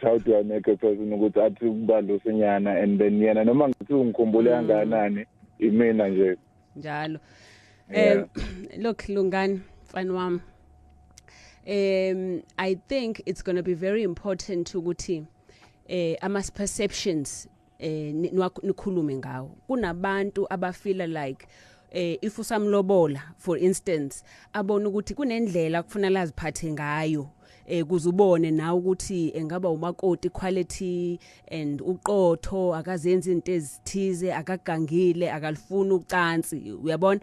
how do I make a person ukuthi athi ukubalo senyana and then yena noma ngithi ngikhumbule kanganani imina nje. Njalo. Look Lungani mfana wami. I think it's going to be very important ukuthi amas perceptions nikhulume ngawo. Kunabantu abafeel like if usamlobola for instance abona ukuthi kunendlela kufuna laziphathe ngayo kuzubone na ukuthi engaba umakoti quality and uqotho akazenza into ezithize akagangile akalifuna ucansi uyabona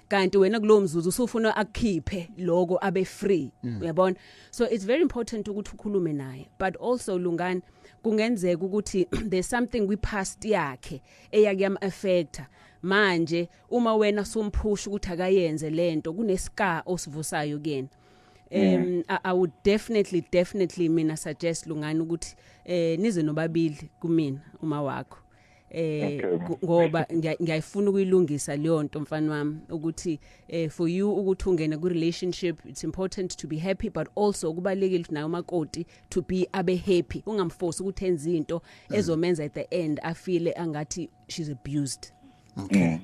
kanti wena kulo mzuzu usufuna akukhiphe lokho abe free uyabona so it's very important ukuthi ukhulume naye but also Lungani kungenzeka ukuthi there's something we past yakhe eyakuyam affecta manje uma wena somphusha ukuthi akayenze lento kunescar osivusayo kuyena I would definitely mina suggest Lungani ukuthi nize nobabili kumina uma wakho ngoba ngiyayifuna ukuyilungisa leyo nto mfana wami ukuthi for you ukuthi ungene ku relationship it's important to be happy but also kubalekile nayo makoti to be abe happy ungamforce ukuthi enze into ezomenza at the end afile angathi she's abused. Okay.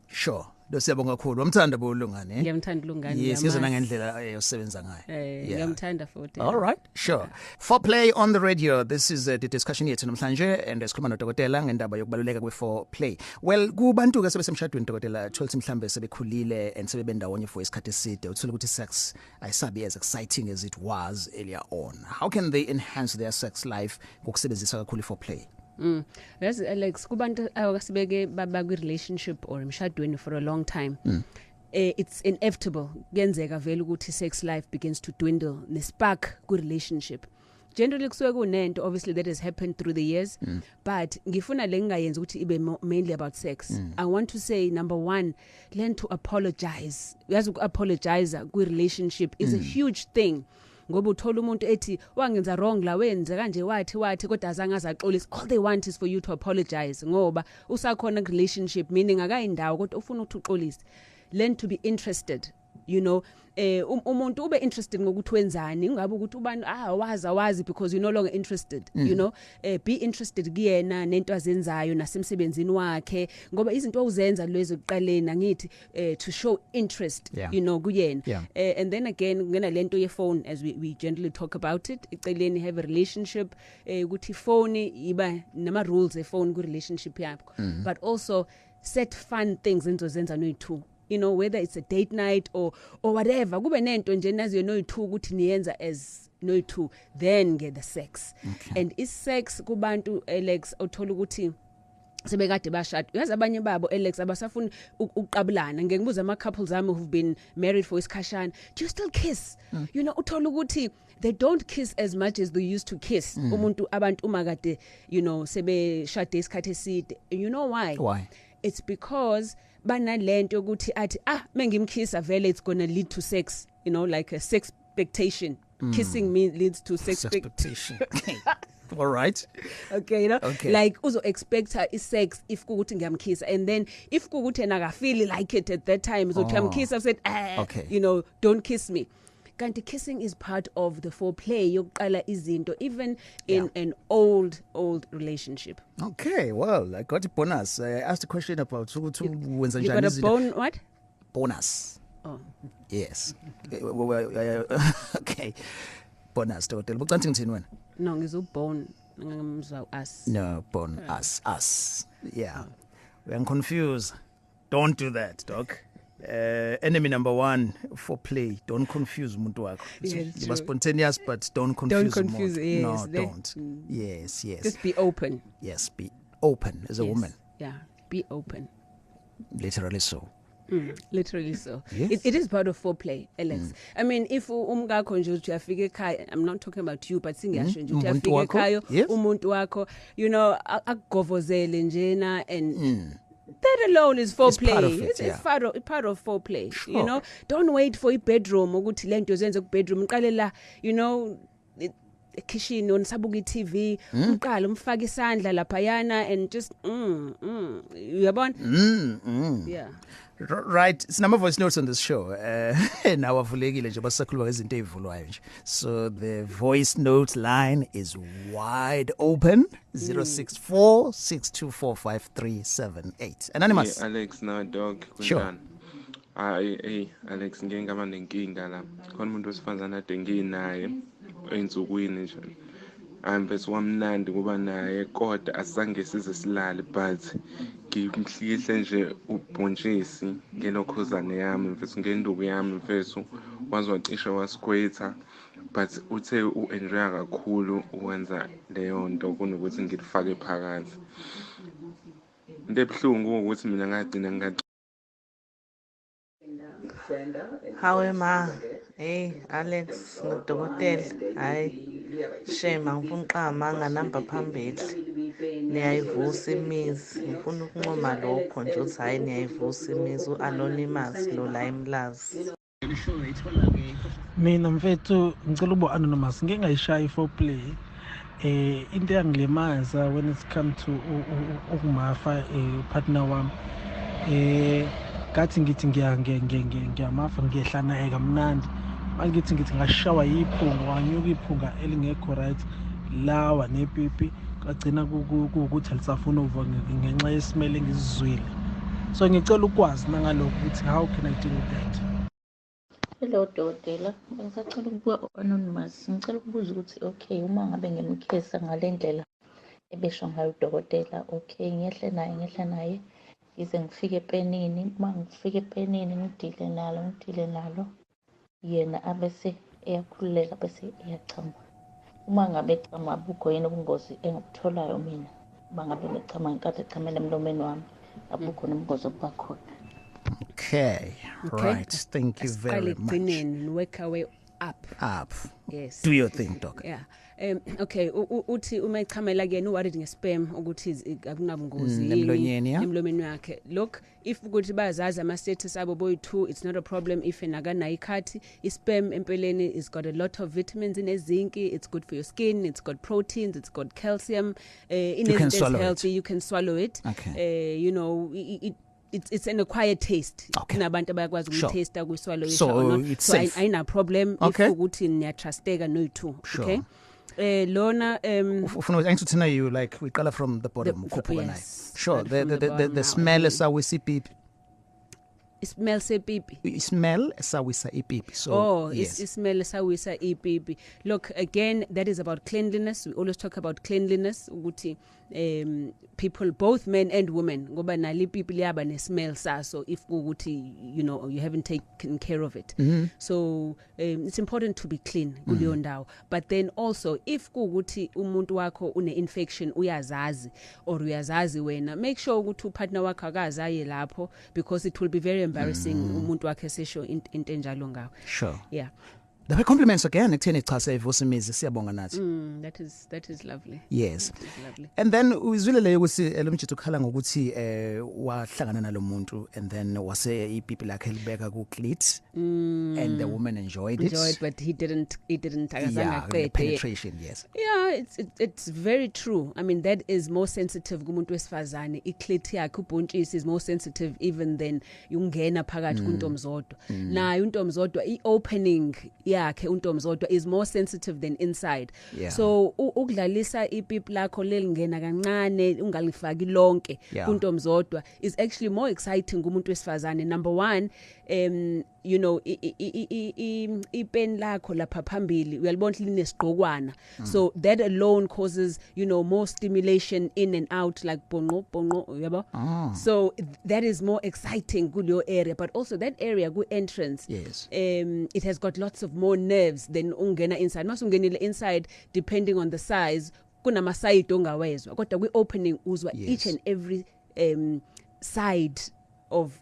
Sure. Dosiyabonga kakhulu. Wamthanda bo Lungani. Ngiyamthanda Lungani. Yes, yizona ngendlela yosebenza ngayo. Ngiyamthanda futhi. All right. Sure. Foreplay on the radio. This is the discussion yethu namhlanje and esikhuluma nodokotela ngendaba yokubaluleka kwe-foreplay. Well, kubantu ke sebesemshadweni dokotela thola mhlambe sebekhulile and sebebendawonye for isikhathi eside uthola ukuthi sex ayisabi as exciting as it was earlier on. How can they enhance their sex life ngokusebenzisa kakhulu i-foreplay? Yes, Alex, kubantu akasibeke baba kwi relationship or emshadweni for a long time. It's inevitable. Kuyenzeka vele ukuthi sex life begins to dwindle, ne spark ku relationship. Generally kusuke kunento obviously that has happened through the years, but ngifuna lengayenza ukuthi ibe mainly about sex. I want to say number one, learn to apologize. Uyazi uku-apologize ku relationship is a huge thing. Ngoba uthola umuntu ethi wangenza wrong la wenza kanje wathi kodwa azangaza axolisa all they want is for you to apologize ngoba usakhona ku relationship meaning akayindawo kodwa ufuna ukuthi uxolise. Learn to be interested, you know. Umuntu ube interested ngokuthi wenzani ungabe ukuthi ubani wazi because you no longer interested, you know. Be interested kuyena nento azenzayo nasemsebenzini wakhe ngoba izinto uzenza lezo kuqaleni ngithi to show interest, you know, kuyena. And then again ngena lento ye phone as we generally talk about it eceleni have a relationship ukuthi phone iba nama rules e phone ku relationship yakho, but also set fun things enzozenza no2. You know, whether it's a date night or whatever, kube nento nje naziyo no2 ukuthi niyenza as no2, then get the sex. And is sex kubantu Alex othola ukuthi sebekade bashada. Uyazi abanye babo Alex abasafuna ukuqabulana. Ngeke ngibuza ama couples ami who've been married for iskashana, do you still kiss? You know, uthola ukuthi they don't kiss as much as they used to kiss. Umuntu abantu umakade, you know, sebe shade isikhathi eside. You know why? Why? It's because banalento ukuthi athi mengimkhisa vele it's going to lead to sex, you know, like a sex expectation. Kissing me leads to sex expectation. All right. Okay, you know, okay. Like also expect her is sex if kuguthi ngiyamkiss, and then if kuguthi naga feel like it at that time, so kiss, I've said, okay. You know, don't kiss me. Kanti kissing is part of the foreplay. Yokuqala izinto, even in an old relationship. Okay, well, I got a bonus. I asked a question about you got a what? Bonus. Oh. Yes. Okay. Bonus. No, ngizobone ngimzwa us. No, bone us. Yeah. I'm confused. Don't do that, doc. Enemy number 1 for play. Don't confuse umuntu wakho. You must spontaneous, but don't confuse. Don't confuse. Yes, no, don't. Yes. Just be open. Yes, be open as a woman. Yeah, be open. Literally so. Literally so. Yes. It is part of foreplay, Alex. I mean, if umngakho nje uthi uyafika ekhaya, I'm not talking about you, but singiyasho nje uthi uyafika ekhaya umuntu wakho, you know, akugovozele njena, and that alone is foreplay. It's part of foreplay. Sure. You know, don't wait for a bedroom ukuthi lento zenze ku bedroom, uqale la, you know, kitchen on sabuki TV, umqala umfaka isandla laphayana, and just uyabona? Yeah. Right, it's number voice notes on this show. Now avulekile nje basakhuluma ngezinto ezivulwayo nje. So the voice note line is wide open. 064624538. Anonymous. Yeah, Alex, no dog. Sure. Hey Alex, ngeke ngaba nenkinga la. Khona umuntu osifazana ade nginaye ensukwini nje. Mfethu wamnandi kuba naye kodwa asizange size silale, but ngimhlihle nje ubhontshisi ngenokhozane yami mfethu ngenduku yami mfethu wazocisha waskwetha, but uthe uenjoy kakhulu ukwenza leyo nto kunokuthi ngilifake phakathi. Into ebhlungu ukuthi mina ngagcina Hawe ma, hey Alex, ngudokotela. Hayi shame angifuna uqama nganamba phambili. Niyayivusa imizi, ngifuna ukunqoma lokho nje uthi hayi niyayivusa imizi uanonymous lo la emlazi. Mina mfethu ngicela ubo anonymous ngeke ngayishaya foreplay. Into yangilemaza when it come to ukumafa partner wami. Ngathi ngithi ngiyamafa ngiyehla naye kamnandi. Manje ngithi ngashawa yiphunga wanyuka iphunga elingekho right lawa nepipi kagcina ukuthi alisafuna uva ngenxa yesimele ngizizwile. So ngicela ukwazi nangalokho ukuthi how can I deal with that? Hello dokotela, ngisacela ukubuza anonymous. Ngicela ukubuza ukuthi okay, uma ngabe ngimkhesa ngalendlela ebesho ngayo udokotela, okay ngiyehle naye ize ngifike epenini, uma ngifike epenini ngidile nalo yena abese eyakhululeka bese eyachama. Uma ngabe echama abukho yena ubungozi engibutholayo mina, uma ngabe ngechama ngenkathi echamela emlomeni wami abukho nobungozi obubakhona. Okay, right. Thank you very much. Work our way up. Yes. Do your thing, doc. Yeah. Okay, uthi uma ichamela kuyena worried ngespam ukuthi akunabungozi emlomeni wakhe. Look, if ukuthi bazazi ama status abo boy2, it's not a problem if enakana ikhathi. Ispam empeleni is got a lot of vitamins in zinc, it's good for your skin, it's got proteins, it's got calcium, it's healthy, you can swallow it. Okay. You know, it's an acquired taste. Kunabantu bayakwazi ukutaste ukwiswallow so it's safe. So ayina problem if ukuthi niyatrusteka no two. Okay. Lona ufuna ngithuthina you like we color from the bottom ukhuphuka nayo. Sure, the smell esawisa ipipi. Smell sepipi. Smell esawisa ipipi. So yes. Smell esawisa ipipi. Look, again, that is about cleanliness. We always talk about cleanliness ukuthi people, both men and women, ngoba nali ipipi liyaba ne smell saso if ukuthi you know you haven't taken care of it. So it's important to be clean kuleyo ndawo. But then also if ukuthi umuntu wakho une infection uyazazi or uyazazi wena, make sure ukuthi upartner wakho akazaye lapho, because it will be very embarrassing umuntu wakhe sesho into enjalo ngawo. Sure. Yeah. The compliments again ekutheni cha sevusimizi siyabonga nathi. That is lovely. Yes. That is lovely. And then uzwile leyo ukuthi lo mjithu ukhala ngokuthi wahlangana nalomuntu and then wase ipipi lakhe libeka ku clit and the woman enjoyed it. But he didn't akazange aqede. Penetration, yes. Yeah, it's very true. I mean, that is more sensitive kumuntu wesifazane. Iclit yakhe ubhontshisi is more sensitive even than ungena phakathi kuntomzodwa. Na untomzodwa opening yakhe untomzodwa is more sensitive than inside. Yeah. So ukudlalisa ipipi lakho lelingena kancane ungalifaki lonke kuntomzodwa is actually more exciting kumuntu wesifazane. Number one, you know, ipen lakho lapha phambili uyalibona linesigqokwana. So that alone causes, you know, more stimulation in and out, like bongo yabo. So that is more exciting kuleyo area, but also that area ku entrance, yes, it has got lots of more nerves than ungena inside. Masungenile inside, depending on the size, kunama side ongawezwa kodwa ku opening uzwa each and every side of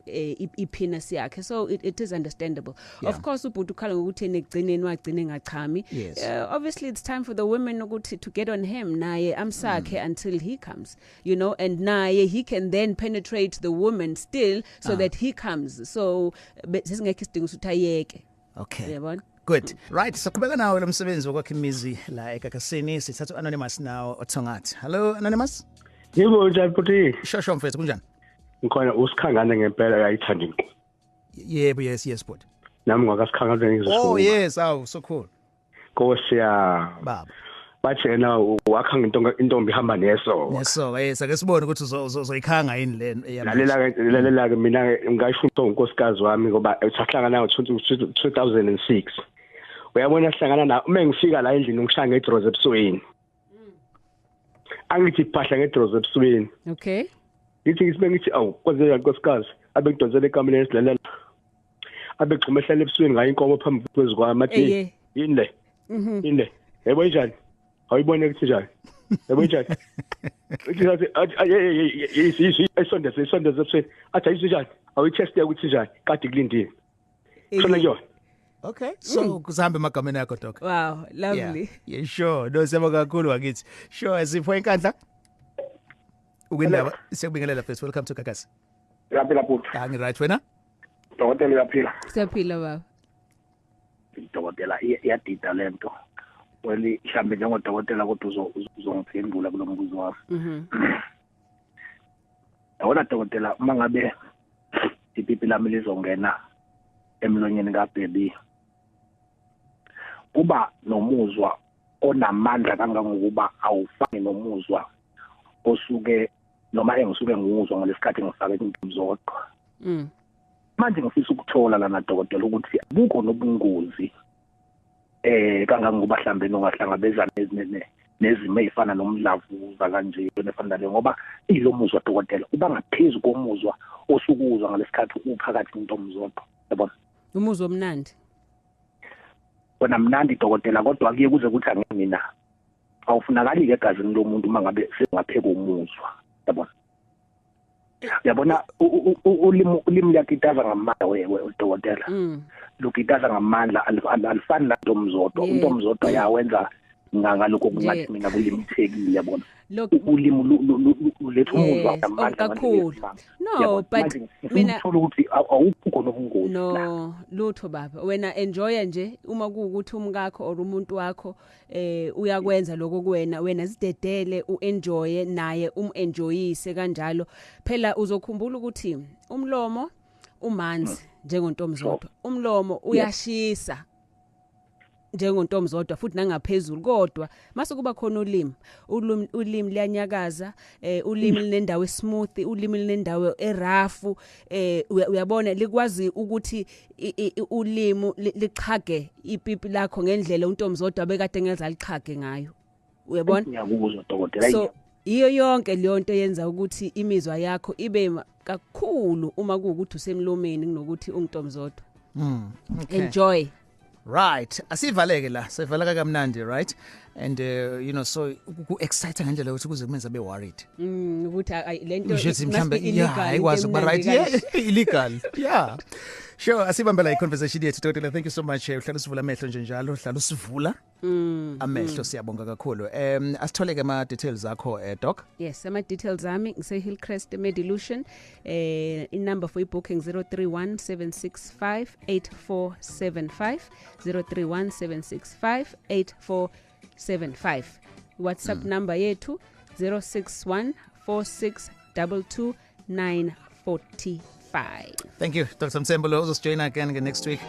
penis yakhe. So it is understandable. Of course ubhuti ukhala ngokuthi negcineni wagcine ngachami. Obviously it's time for the women ukuthi to get on him naye amsakhe until he comes, you know, and naye he can then penetrate the woman still so that he comes. So sesingekho isidingo ukuthi ayeke. Okay. Yabona? Good. Right, so kubeka nawe lo msebenzi wokwakha imizi la eGagasini. Sithatha anonymous now othongathi. Hello anonymous. Yebo njani futhi? Shosho mfethu kunjani? Ngikhona usikhangane ngempela uyayithanda inqo. Yebo, yes but. Nami ngakasikhangane ngizisho. Oh yes, so cool. Nkosi baba. Bathi yena wakha intombi ihamba neso. Neso, yes, ake sibone ukuthi uzoyikhanga yini le. Lalela ke mina ngisho unkosikazi wami ngoba usahlangana ngo2006. Uyabona sihlangana na uma ngifika la endlini ngishaya ngedrozi ebusweni. Angithi phahla ngedrozi ebusweni. Okay. Ngithi kwenzeka nkosikazi abekudonsela ekameni lesilalela abegxumehlela ebusweni ngayo inkomo phambi kwezikwami athi yini le yini yebo njani awuyibone ukuthi njani yebo njani ithi isondeze ebusweni athi ayisijani awuyitest ukuthi njani kade kulindile khona yona. Okay, so kusambe magameni yakho doc. Wow, lovely. Yeah, sure. No sema kakhulu wakithi. Sure, sipho enkandla. Ukindaba siyabingelela first. Welcome to Gagasi. Yaphila bhuti. Ngi right wena? Dokotela uyaphila. Siyaphila baba. Dokotela iyadida lento. Weli mhlambe njengodokotela kodwa uzongiphendula kulo mbuzo wami. Yabona dokotela mangabe ipipi lami lizongena emlonyeni kaBaby. Kuba nomuzwa onamandla kangangokuba awufani nomuzwa osuke noma engisuke ngizwa ngalesikhathi ngifake intomzodwa. Manje ngifisa ukuthola lana dokotela ukuthi akukho nobungozi kangangokuba mhlambe nongahlangabezana nezimo ezifana nomdlavuza kanje nefana le ngoba ilo muzwa dokotela uba ngaphezulu komuzwa osukuzwa ngalesikhathi uphakathi intomzodwa. Yabona? Umuzwa omnandi. Wona mnandi dokotela kodwa kuye kuze ukuthi angimina awufunakali ke egazini lomuntu mangabe sengapheka umuzwa. Yabona? Yabona ulimi yakitaza ngamandla wedokotela. Lokitaza ngamandla alifani lantomzodwa. Untomzodwa yawenza ngalokho kungathi mina kulimithekile yabona. Ulimi lethu umuzwa ngamandla kakhulu. No, but mina ukuthi awukho nobungozi. No, lutho baba. Wena enjoy nje uma kuukuthi umkakho or umuntu wakho uyakwenza lokho kuwena, wena sidedele uenjoye naye enjoyise kanjalo. Phela uzokhumbula ukuthi umlomo umanzi njengontomzodwa. Umlomo uyashisa njengontomzodwa futhi nangaphezulu kodwa mase kuba khona ulimi liyanyakaza, ulimi linendawo esmooth, ulimi linendawo erafu, uyabona likwazi ukuthi ulimi lichage ipipi lakho ngendlela untomzodwa bekade ngeza lichage ngayo. Uyabona? Ngiyakuzwa dokotela. So iyo yonke leyo nto yenza ukuthi imizwa yakho ibe kakhulu uma kuukuthi usemlomeni kunokuthi untomzodwa. Okay. Enjoy. Right, asivaleke la, sivaleka kamnandi, right? And you know, so ku-excite ngendlela ukuthi kuze kumenza be worried. Ukuthi lento mhlambe illegal. Yeah, illegal. Yeah. Sure, asibambela iconversation yethu Dotela. Thank you so much. Uhlala usivula amehlo nje njalo, uhlala usivula amehlo siyabonga kakhulu. Asithole ke ama details akho doc. Yes, ama details ami ngise Hillcrest Medilution. In number for booking 0317658475 0317658475. WhatsApp number yethu 0614622945. Thank you, Dr. Msembolo. Uzosjoin again next week.